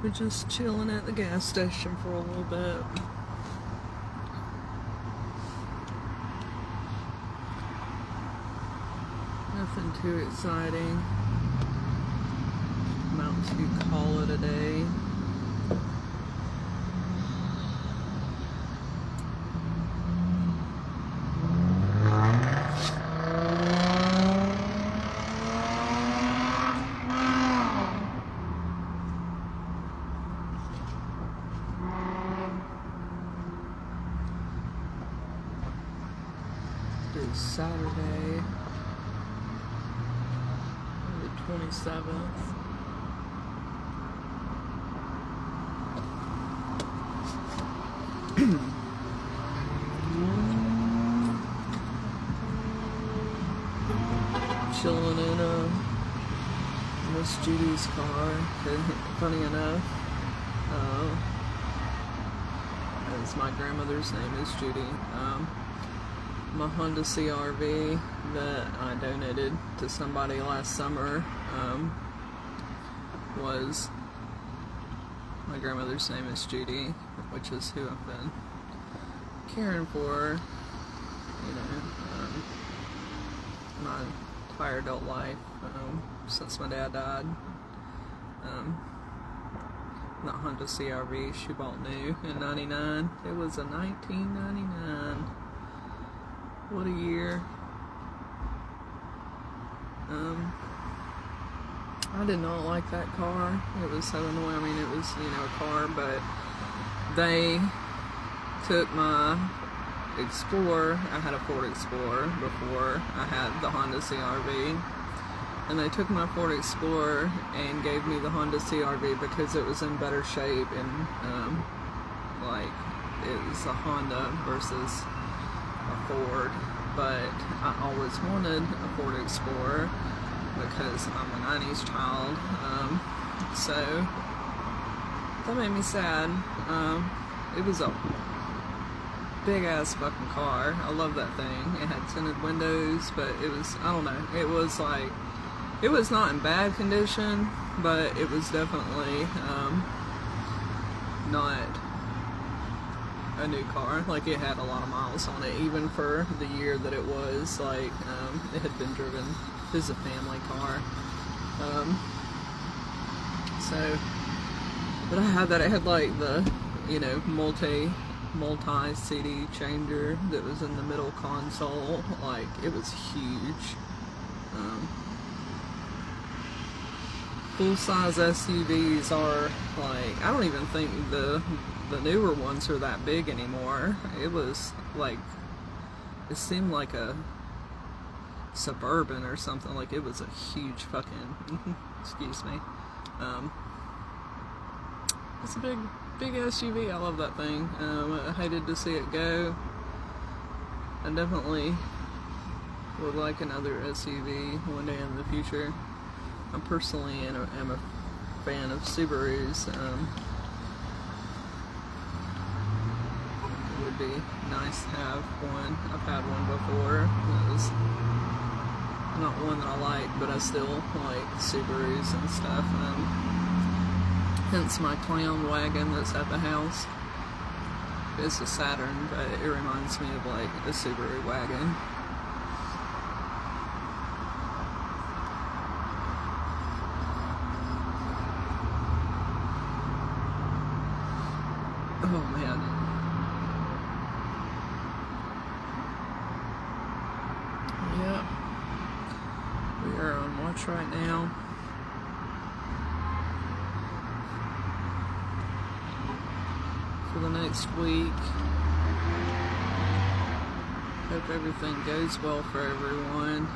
We're just chilling at the gas station for a little bit. Nothing too exciting. I'm out to call it a day. It's Saturday, the 27th. Chilling in Miss Judy's car. Funny enough, as my grandmother's name is Judy. My Honda CR-V that I donated to somebody last summer was, my grandmother's name is Judy, which is who I've been caring for, you know, my entire adult life, since my dad died. That Honda CR-V she bought new in '99. It was a 1999. What a year. I did not like that car. It was so annoying. I mean, it was, you know, a car, but they took my Explorer. I had a Ford Explorer before I had the Honda CR-V. And they took my Ford Explorer and gave me the Honda CR-V because it was in better shape and, like, it was a Honda versus a Ford, but I always wanted a Ford Explorer because I'm a 90s child, so that made me sad. It was a big ass fucking car. I love that thing. It had tinted windows, but it was, I don't know, it was like, it was not in bad condition, but it was definitely not a new car. Like, it had a lot of miles on it, even for the year that it was. Like, it had been driven. It was a family car. So, but I had that. It had like the, you know, multi CD changer that was in the middle console. Like, it was huge. Full-size SUVs are like, I don't even think the newer ones are that big anymore. It was like, it seemed like a Suburban or something. Like, it was a huge fucking excuse me. It's a big SUV. I love that thing. I hated to see it go. I definitely would like another SUV one day in the future. I personally am a fan of Subarus. It would be nice to have one. I've had one before. It was not one that I like, but I still like Subarus and stuff. Hence my clown wagon that's at the house. It's a Saturn, but it reminds me of like a Subaru wagon. Oh man. Yep. We are on watch right now. For the next week. Hope everything goes well for everyone.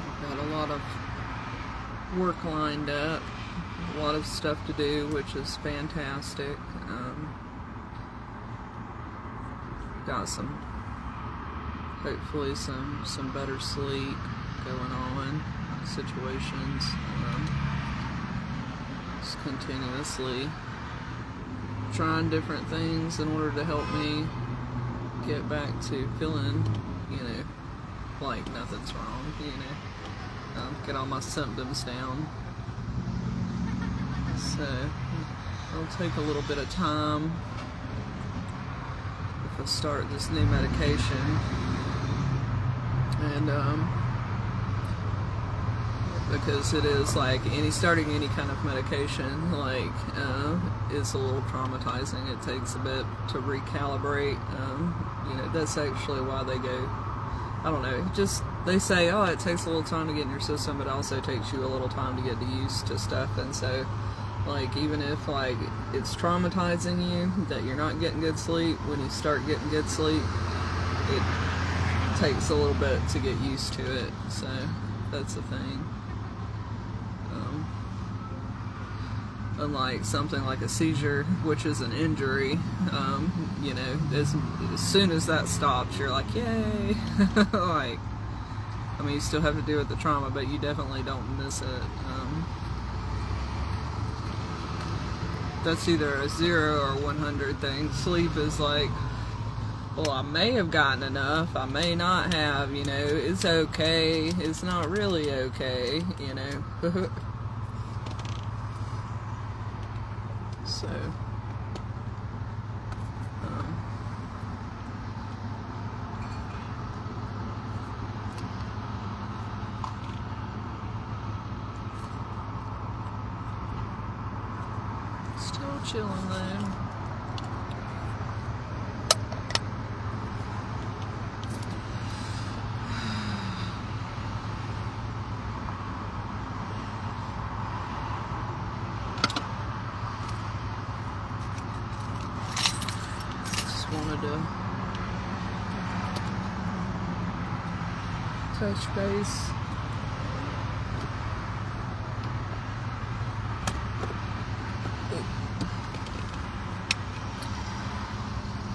I've got a lot of work lined up, a lot of stuff to do, which is fantastic. Got hopefully some better sleep going on, situations, just continuously trying different things in order to help me get back to feeling, you know, like nothing's wrong, you know. get all my symptoms down. So it'll take a little bit of time if I start this new medication. And because it is like starting any kind of medication, like is a little traumatizing. It takes a bit to recalibrate. That's actually why they go, I don't know, just they say, oh, it takes a little time to get in your system, but it also takes you a little time to get used to stuff. And so like even if like it's traumatizing you that you're not getting good sleep, when you start getting good sleep, it takes a little bit to get used to it. So that's the thing. Unlike something like a seizure, which is an injury, as soon as that stops, you're like, yay. Like, I mean, you still have to deal with the trauma, but you definitely don't miss it. That's either a 0 or 100 thing. Sleep is like, well, I may have gotten enough, I may not have, it's okay, it's not really okay, So, still chilling though. Wanted to touch base.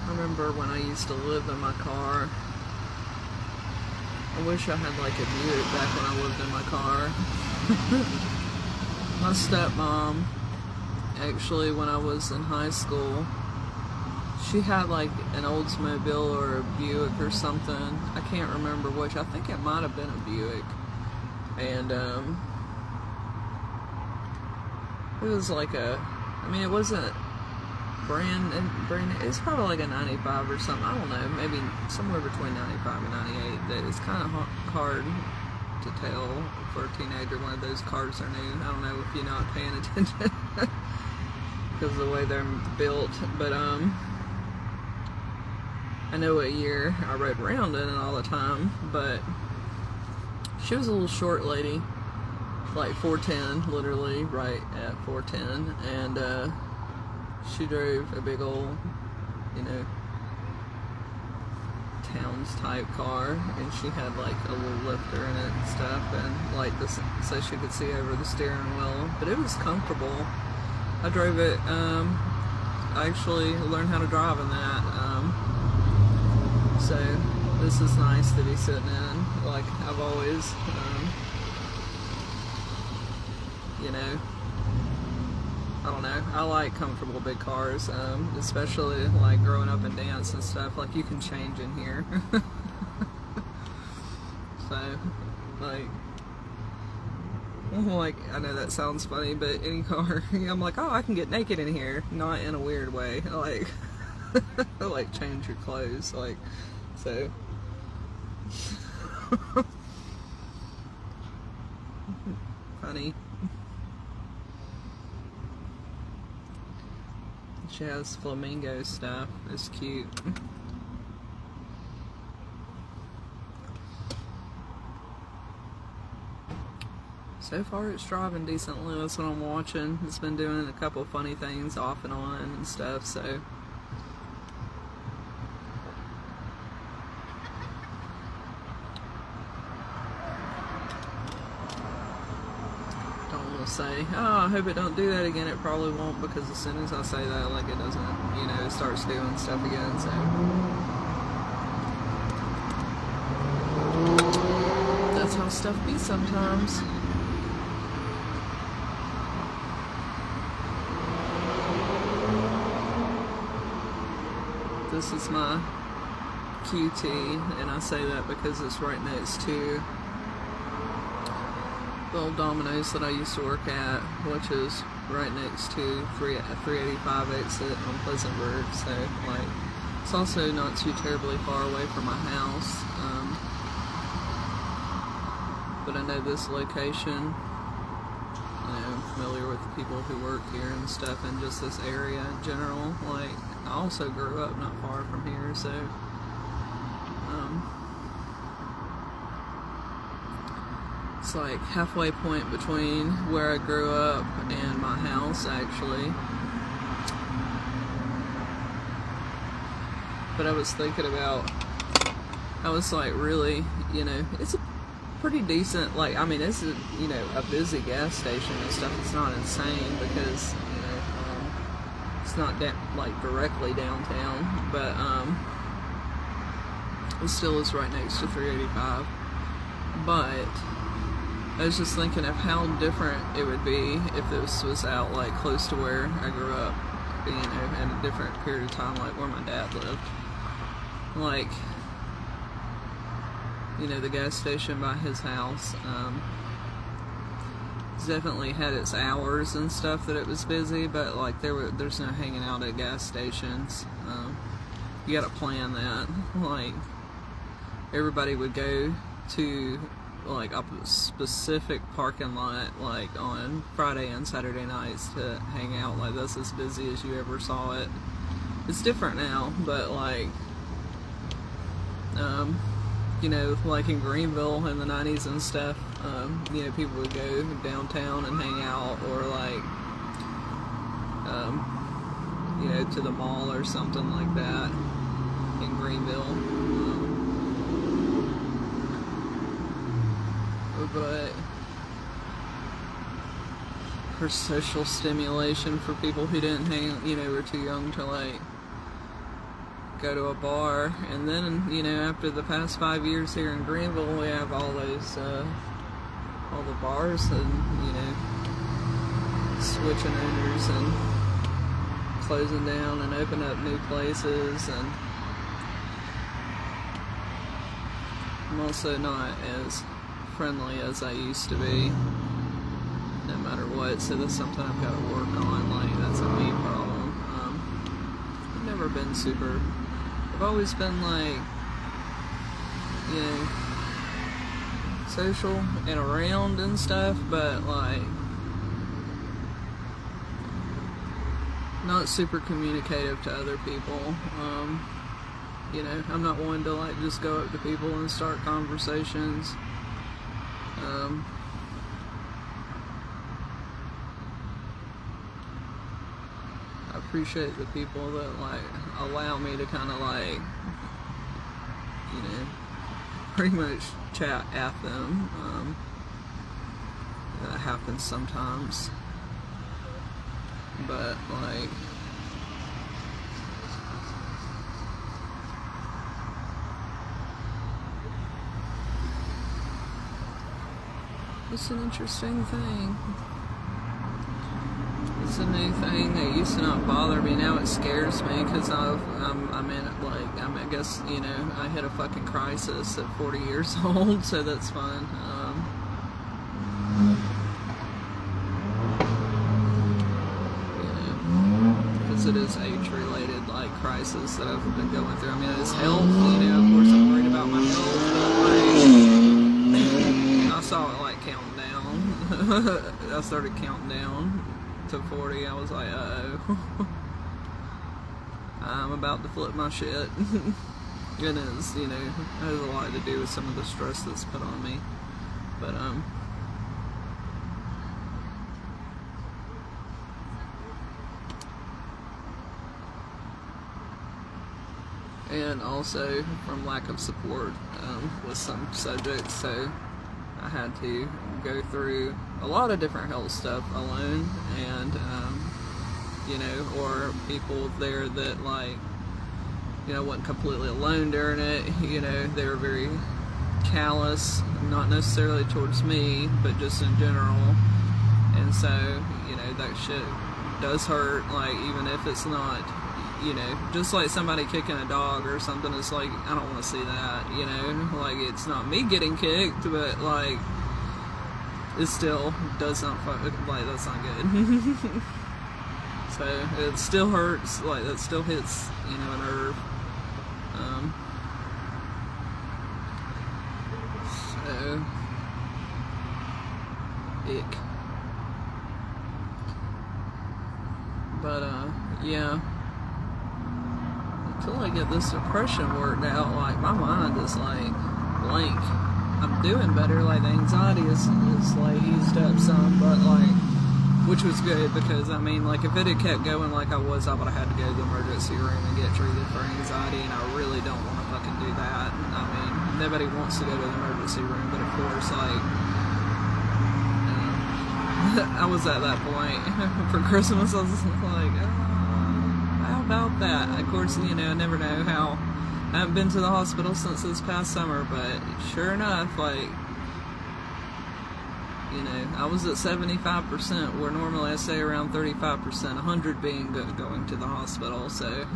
I remember when I used to live in my car. I wish I had like a Buick back when I lived in my car. My stepmom, actually, when I was in high school, she had like an Oldsmobile or a Buick or something. I can't remember which. I think it might have been a Buick. And it was like it wasn't brand new. It's probably like a 95 or something. I don't know, maybe somewhere between 95 and 98. That it's kind of hard to tell for a teenager when those cars are new. I don't know if you're not paying attention because of the way they're built, but I know what year I rode around in it all the time, but she was a little short lady, like 4'10", literally right at 4'10", and she drove a big old, Towns type car, and she had like a little lifter in it and stuff, and like this, so she could see over the steering wheel, but it was comfortable. I drove it, I actually learned how to drive in that, so this is nice to be sitting in, like I've always, I don't know, I like comfortable big cars, especially like growing up in dance and stuff, like you can change in here. So, like, I know that sounds funny, but any car, I'm like, oh, I can get naked in here, not in a weird way, like, like change your clothes, like, so, funny. She has flamingo stuff. It's cute. So far it's driving decently. That's what I'm watching. It's been doing a couple funny things off and on and stuff, so. Say, oh, I hope it don't do that again. It probably won't, because as soon as I say that, like, it doesn't, it starts doing stuff again, so that's how stuff be sometimes. This is my QT, and I say that because it's right next to the old Domino's that I used to work at, which is right next to 385 exit on Pleasantburg. So like, it's also not too terribly far away from my house. But I know this location. I'm familiar with the people who work here and stuff, and just this area in general. Like, I also grew up not far from here, so it's like halfway point between where I grew up and my house, actually. But I was thinking about, I was like, really, it's a pretty decent, like, I mean, it's a, a busy gas station and stuff. It's not insane because, it's not like directly downtown, but it still is right next to 385. But I was just thinking of how different it would be if this was out like close to where I grew up, in a different period of time, like where my dad lived. Like, the gas station by his house, it's definitely had its hours and stuff that it was busy, but like there's no hanging out at gas stations. You gotta plan that. Like, everybody would go to like a specific parking lot like on Friday and Saturday nights to hang out. Like, that's as busy as you ever saw it. It's different now, but like like in Greenville in the 90s and stuff, people would go downtown and hang out, or like, to the mall or something like that in Greenville. But for social stimulation for people who didn't were too young to like go to a bar. And then after the past 5 years here in Greenville, we have all those all the bars and switching owners and closing down and opening up new places. And I'm also not as friendly as I used to be, no matter what, so that's something I've got to work on. Like, that's a me problem. I've never been super, I've always been like, social and around and stuff, but like not super communicative to other people. I'm not one to like just go up to people and start conversations. I appreciate the people that like allow me to kind of like, pretty much chat at them. That happens sometimes, but like, it's an interesting thing. It's a new thing that used to not bother me. Now it scares me because I guess, I hit a fucking crisis at 40 years old, so that's fun. Because it is age-related, like, crisis that I've been going through. I mean, it's health, of course I'm worried about my health, but, like, I saw it, like, counting down. I started counting down to 40. I was like, uh-oh. I'm about to flip my shit. It is, has a lot to do with some of the stress that's put on me. But, and also from lack of support with some subjects, so I had to go through a lot of different health stuff alone, and or people there that like, wasn't completely alone during it. They were very callous, not necessarily towards me, but just in general. And so, that shit does hurt, like, even if it's not, just like somebody kicking a dog or something. It's like, I don't want to see that, like, it's not me getting kicked, but like, it still does not like, that's not good. So it still hurts, like that still hits, you know, a nerve. So ick. But yeah, until I get this depression worked out, like my mind is like blank. I'm doing better, like the anxiety is like eased up some, but like, which was good, because I mean, like if it had kept going like I would have had to go to the emergency room and get treated for anxiety, and I really don't want to fucking do that. I mean, nobody wants to go to the emergency room, but of course, like, I was at that point for Christmas. I was like, how about that? Of course, you know, I never know how. I haven't been to the hospital since this past summer, but sure enough, like, you know, I was at 75%, where normally I say around 35%, 100 being going to the hospital, so.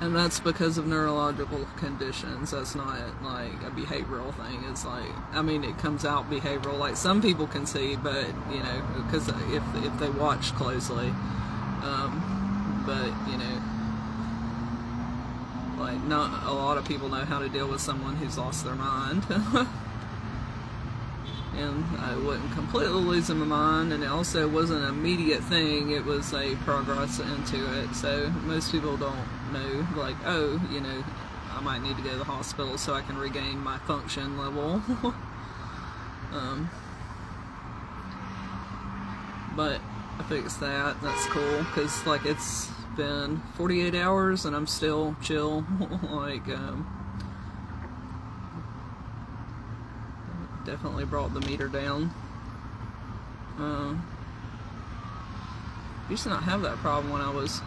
And that's because of neurological conditions. That's not like a behavioral thing. It's like, I mean, it comes out behavioral, like some people can see, but, you know, because if they watch closely, but, you know, like not a lot of people know how to deal with someone who's lost their mind. And I wasn't completely losing my mind, and it also wasn't an immediate thing, it was a progress into it. So most people don't know, like, oh, you know, I might need to go to the hospital so I can regain my function level. But I fixed that. That's cool, because like it's been 48 hours and I'm still chill. Like, definitely brought the meter down. Used to not have that problem when I was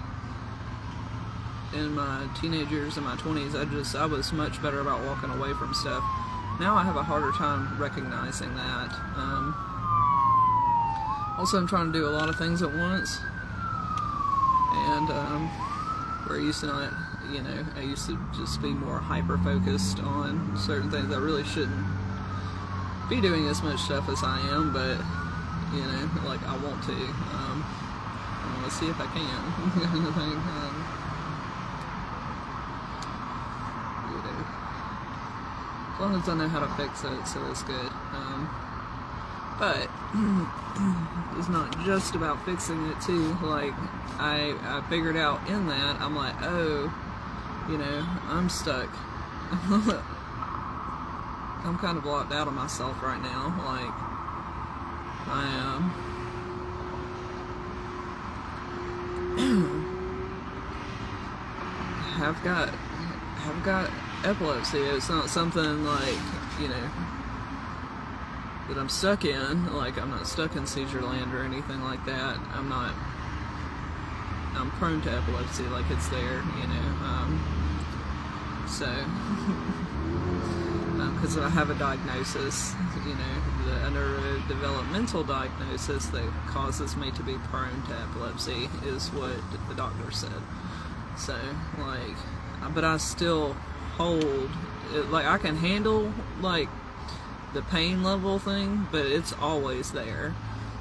in my teenage years and my 20s. I was much better about walking away from stuff. Now I have a harder time recognizing that. Also, I'm trying to do a lot of things at once, and where I used to not, you know, I used to just be more hyper focused on certain things. I really shouldn't be doing as much stuff as I am, but, you know, like I want to. I want to see if I can. Kind of thing. You know, as long as I know how to fix it, so it's good. But it's not just about fixing it too. Like I figured out in that, I'm like, oh, you know, I'm stuck. I'm kind of locked out of myself right now. Like I have got epilepsy. It's not something like, you know, that I'm stuck in. Like, I'm not stuck in seizure land or anything like that. I'm prone to epilepsy, like it's there, you know. So because I have a diagnosis, you know, a neurodevelopmental diagnosis that causes me to be prone to epilepsy is what the doctor said. So, like, but I still hold it, like I can handle like the pain level thing, but it's always there.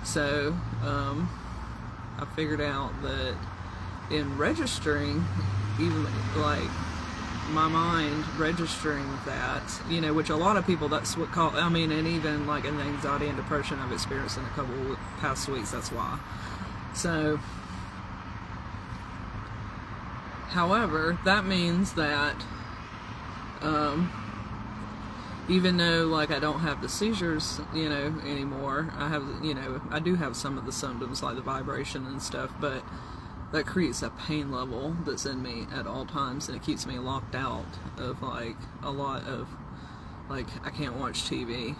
So I figured out that in registering, even like my mind registering that, you know, which a lot of people, that's what call, I mean, and even like in the anxiety and depression I've experienced in a couple past weeks, that's why. So however, that means that even though like I don't have the seizures, you know, anymore, I have, you know, I do have some of the symptoms like the vibration and stuff, but that creates a pain level that's in me at all times, and it keeps me locked out of like a lot of, like, I can't watch TV.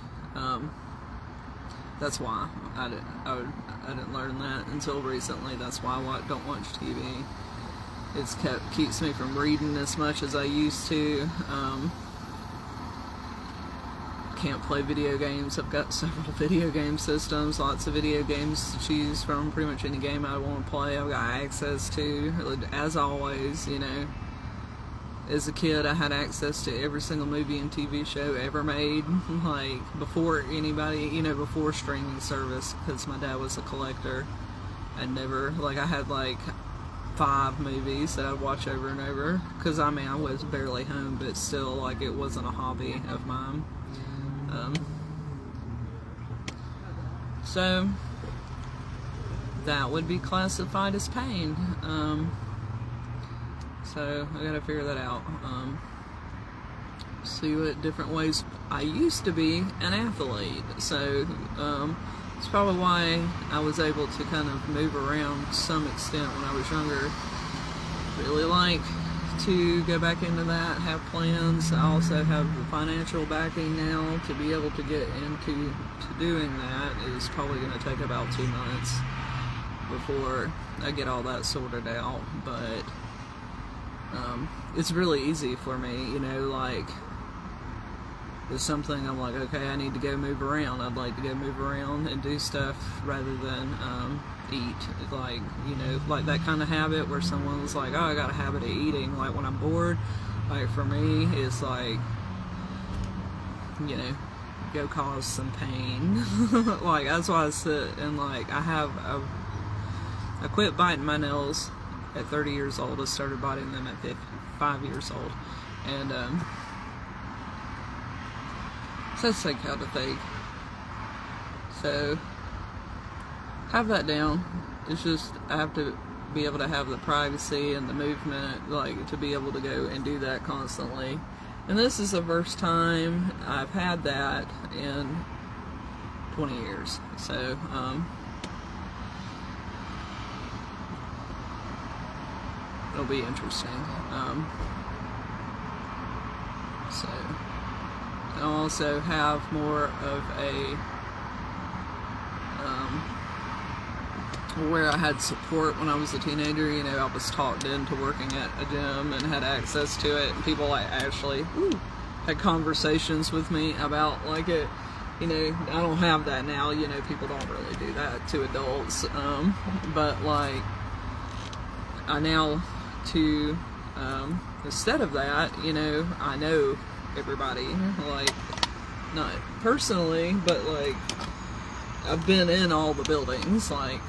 That's why I didn't learn that until recently. That's why I don't watch TV. Keeps me from reading as much as I used to. Can't play video games. I've got several video game systems, lots of video games to choose from. Pretty much any game I want to play I've got access to, as always, you know. as a kid, I had access to every single movie and TV show ever made, like before anybody, you know, before streaming service, because my dad was a collector. I had like 5 movies that I'd watch over and over, because I mean, I was barely home, but still, like, it wasn't a hobby of mine. So that would be classified as pain. So I gotta figure that out. See what different ways. I used to be an athlete, so it's probably why I was able to kind of move around to some extent when I was younger. Really like to go back into that, have plans. I also have the financial backing now to be able to get into doing that. It's probably going to take about 2 months before I get all that sorted out, but it's really easy for me, you know, like, it's something I'm like, okay, I need to go move around. I'd like to go move around and do stuff rather than eat. Like, you know, like that kind of habit where someone's like, oh, I got a habit of eating. Like, when I'm bored, like, for me, it's like, you know, go cause some pain. Like, that's why I sit and, like, I quit biting my nails at 30 years old. I started biting them at 5 years old. And, so that's like how to think. So, have that down. It's just, I have to be able to have the privacy and the movement, like, to be able to go and do that constantly. And this is the first time I've had that in 20 years. So, it'll be interesting. So, I also have more of a, where I had support when I was a teenager. You know, I was talked into working at a gym and had access to it, and people like actually had conversations with me about like it. You know, I don't have that now. You know, people don't really do that to adults, but like I now to instead of that, you know, I know everybody, like, not personally, but like I've been in all the buildings, like,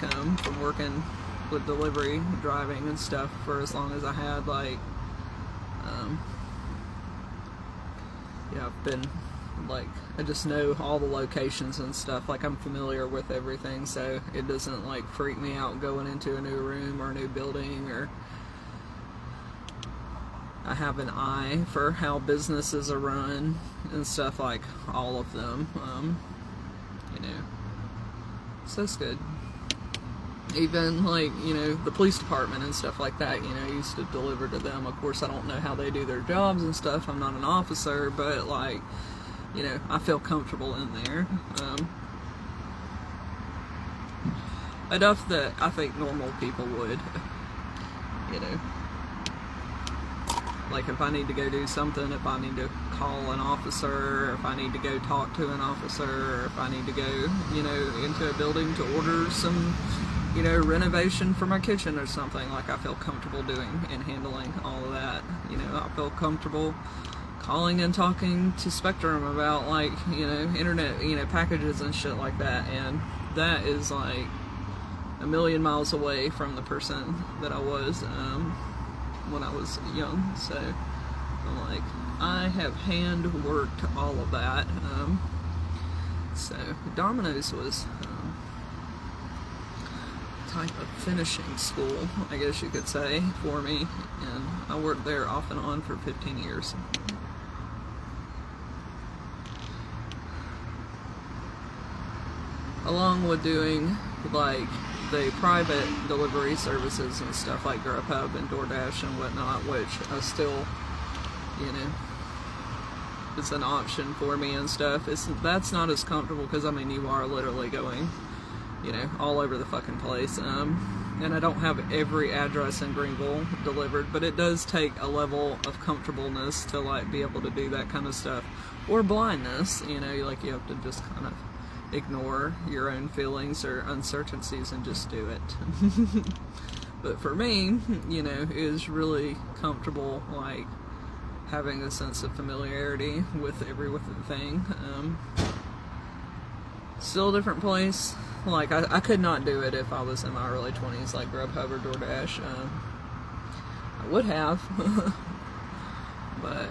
from working with delivery, driving and stuff for as long as I had, like, yeah, I've been, like, I just know all the locations and stuff, like, I'm familiar with everything, so it doesn't, like, freak me out going into a new room or a new building, or I have an eye for how businesses are run and stuff, like, all of them, you know. So that's good. Even, like, you know, the police department and stuff like that, you know, I used to deliver to them. Of course, I don't know how they do their jobs and stuff. I'm not an officer, but, like, you know, I feel comfortable in there. Enough that I think normal people would, you know. Like, if I need to go do something, if I need to call an officer, or if I need to go talk to an officer, or if I need to go, you know, into a building to order some, you know, renovation for my kitchen or something, like, I feel comfortable doing and handling all of that. You know, I feel comfortable calling and talking to Spectrum about, like, you know, internet, you know, packages and shit like that, and that is, like, a million miles away from the person that I was, when I was young. So I'm like, I have hand worked all of that. So Domino's was type of finishing school, I guess you could say, for me, and I worked there off and on for 15 years. Along with doing, like, the private delivery services and stuff like Grubhub and DoorDash and whatnot, which I still, you know, it's an option for me and stuff. That's not as comfortable because, I mean, you are literally going, you know, all over the fucking place. And I don't have every address in Greenville delivered, but it does take a level of comfortableness to, like, be able to do that kind of stuff. Or blindness, you know, like, you have to just kind of ignore your own feelings or uncertainties and just do it. But for me, you know, it was really comfortable, like, having a sense of familiarity with everything. Still a different place. Like, I could not do it if I was in my early 20s, like Grubhub or DoorDash. I would have, but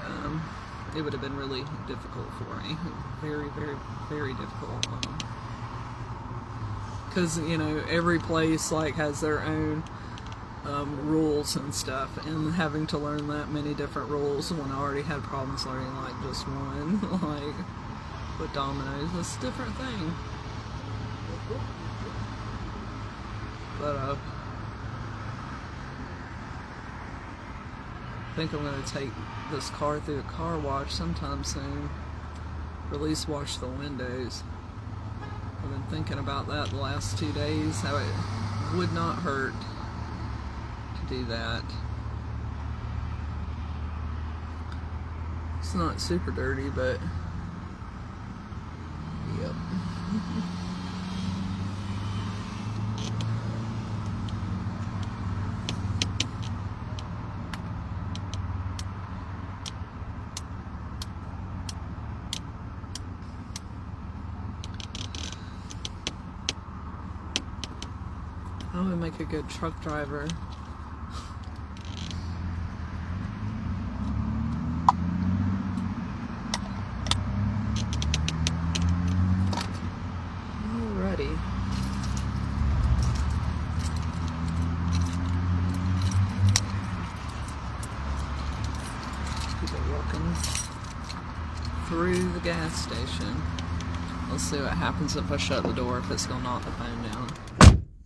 it would have been really difficult for me. Very, very, very difficult. Because, you know, every place, like, has their own rules and stuff, and having to learn that many different rules when I already had problems learning, like, just one, like, with Domino's, it's a different thing. But, I think I'm going to take this car through a car wash sometime soon, or at least wash the windows. I've been thinking about that the last 2 days, how it would not hurt to do that. It's not super dirty, but yep. I would make a good truck driver. Alrighty. People walking through the gas station. Let's see what happens if I shut the door, if it's gonna knock the phone down.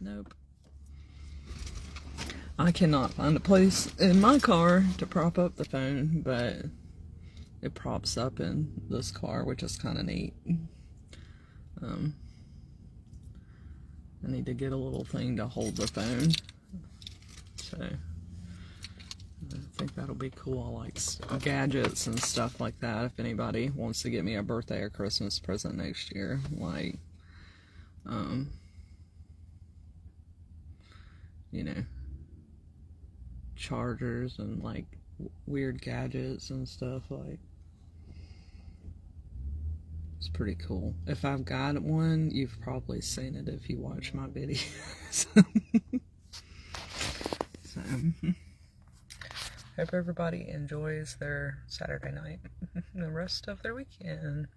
Nope. I cannot find a place in my car to prop up the phone, but it props up in this car, which is kind of neat. I need to get a little thing to hold the phone, so I think that'll be cool. I like gadgets and stuff like that. If anybody wants to get me a birthday or Christmas present next year, like, you know, chargers and like weird gadgets and stuff, like, it's pretty cool. If I've got one, you've probably seen it if you watch my videos. So, hope everybody enjoys their Saturday night and the rest of their weekend.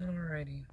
Alrighty.